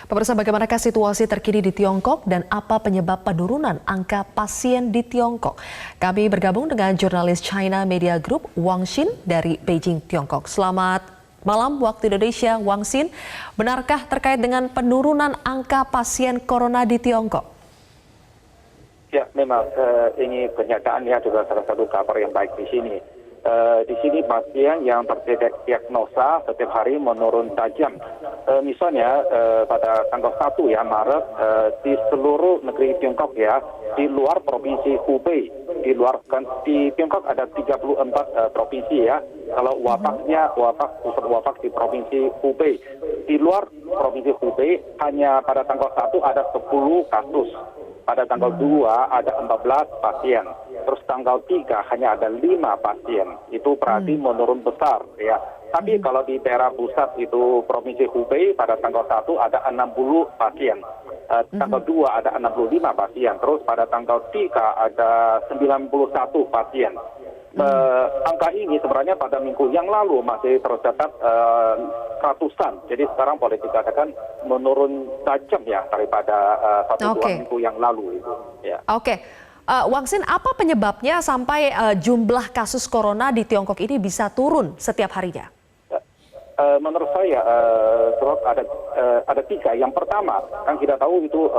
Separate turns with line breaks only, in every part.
Pemirsa, bagaimanakah situasi terkini di Tiongkok dan apa penyebab penurunan angka pasien di Tiongkok? Kami bergabung dengan jurnalis China Media Group Wang Xin dari Beijing, Tiongkok. Selamat malam waktu Indonesia, Wang Xin. Benarkah terkait dengan penurunan angka pasien corona di Tiongkok?
Ya, memang ini kenyataannya juga salah satu kabar yang baik di sini. Di sini pasien yang terdiagnosa setiap hari menurun tajam. Misalnya pada tanggal 1 ya Maret di seluruh negeri Tiongkok ya, di luar provinsi Hubei, di Tiongkok ada 34 provinsi ya. Kalau pusat wabak di provinsi Hubei. Di luar provinsi Hubei hanya pada tanggal 1 ada 10 kasus. Pada tanggal 2 ada 14 pasien. Terus tanggal 3 hanya ada 5 pasien. Itu berarti menurun besar ya. Tapi kalau di daerah pusat itu provinsi Hubei pada tanggal 1 ada 60 pasien. Tanggal 2 ada 65 pasien. Terus pada tanggal 3 ada 91 pasien. Angka ini sebenarnya pada minggu yang lalu masih tercatat ratusan. Jadi sekarang boleh dikatakan menurun tajam ya daripada 1-2 minggu yang lalu itu. Ya.
Oke. Wang Xin, apa penyebabnya sampai jumlah kasus corona di Tiongkok ini bisa turun setiap harinya?
Menurut saya ada 3. Yang pertama, kan kita tahu itu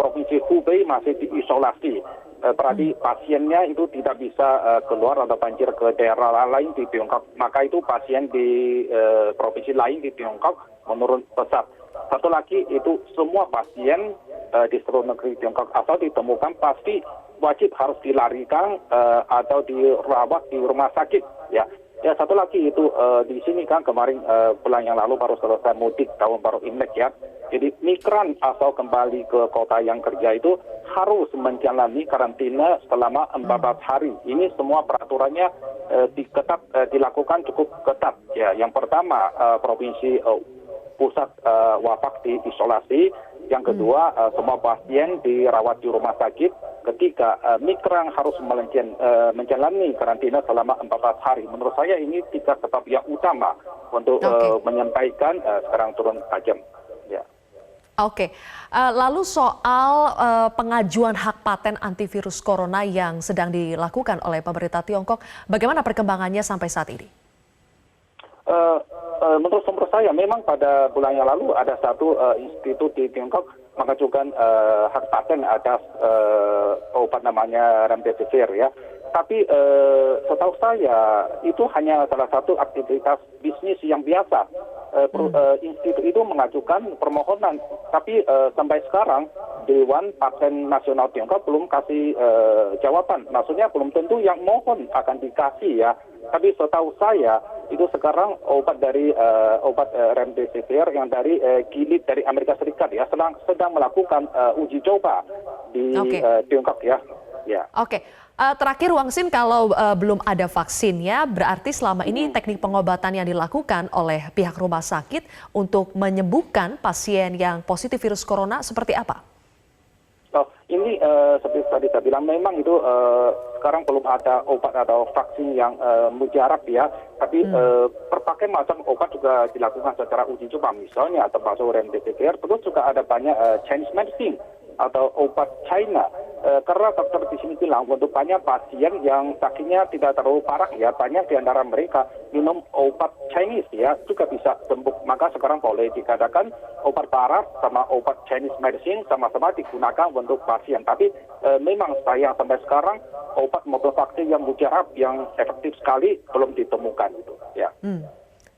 provinsi Hubei masih diisolasi. Berarti pasiennya itu tidak bisa keluar atau banjir ke daerah lain di Tiongkok. Maka itu pasien di provinsi lain di Tiongkok menurun pesat. Satu lagi itu semua pasien di seluruh negeri Tiongkok asal ditemukan pasti wajib harus dilarikan atau dirawat di rumah sakit ya. Ya, satu lagi itu di sini kan kemarin bulan yang lalu baru selesai mudik tahun baru Imlek ya. Jadi migran asal kembali ke kota yang kerja itu harus menjalani karantina selama 14 hari. Ini semua peraturannya dilakukan cukup ketat ya. Yang pertama provinsi pusat wabak diisolasi. Yang kedua, semua pasien dirawat di rumah sakit. Ketiga, migran harus menjalani karantina selama 14 hari. Menurut saya ini 3 sebab yang utama untuk menyampaikan sekarang turun tajam. Ya.
Oke, lalu soal pengajuan hak paten antivirus corona yang sedang dilakukan oleh pemerintah Tiongkok, bagaimana perkembangannya sampai saat ini?
Menurut sumber saya memang pada bulan yang lalu ada satu institut di Tiongkok mengajukan hak paten atas obat namanya remdesivir ya. Tapi setahu saya itu hanya salah satu aktivitas bisnis yang biasa. Institut itu mengajukan permohonan, tapi sampai sekarang Dewan Paten Nasional Tiongkok belum kasih jawaban. Maksudnya belum tentu yang mohon akan dikasih ya. Tapi setahu saya itu sekarang obat remdesivir yang dari Gilead dari Amerika Serikat ya sedang melakukan uji coba di Tiongkok ya. Ya.
Oke. Terakhir Wang Xin, kalau belum ada vaksinnya, berarti selama ini teknik pengobatan yang dilakukan oleh pihak rumah sakit untuk menyembuhkan pasien yang positif virus corona seperti apa?
Ini seperti tadi saya bilang memang itu sekarang belum ada obat atau vaksin yang mujarab ya. Tapi berbagai macam obat juga dilakukan secara uji coba, misalnya termasuk remdesivir. Terus juga ada banyak Chinese medicine atau obat China. Karena dokter di sini bilang untuk banyak pasien yang sakitnya tidak terlalu parah ya, banyak di antara mereka minum obat Chinese ya juga bisa sembuh. Maka sekarang boleh dikatakan obat barat sama obat Chinese medicine sama-sama digunakan untuk pasien. Tapi memang sayang sampai sekarang obat maupun vaksin yang mujarab yang efektif sekali belum ditemukan itu ya.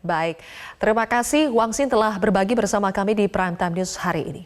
Baik, terima kasih Wang Xin telah berbagi bersama kami di Prime Time News hari ini.